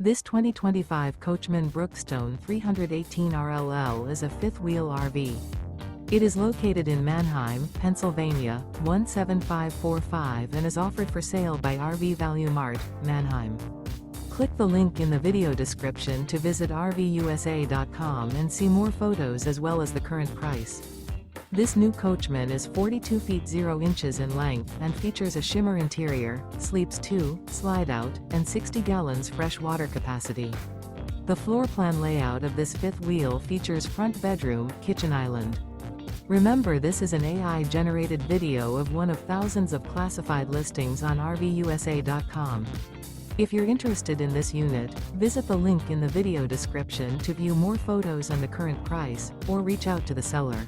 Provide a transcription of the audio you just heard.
This 2025 Coachmen Brookstone 318 RLL is a fifth-wheel RV. It is located in Manheim, Pennsylvania, 17545 and is offered for sale by RV Value Mart, Manheim. Click the link in the video description to visit RVUSA.com and see more photos as well as the current price. This new Coachmen is 42 feet 0 inches in length and features a Shimmer interior, sleeps 2, Slideout, and 60 gallons fresh water capacity. The floor plan layout of this fifth wheel features front bedroom, kitchen island. Remember, this is an AI-generated video of one of thousands of classified listings on RVUSA.com. If you're interested in this unit, visit the link in the video description to view more photos and the current price, or reach out to the seller.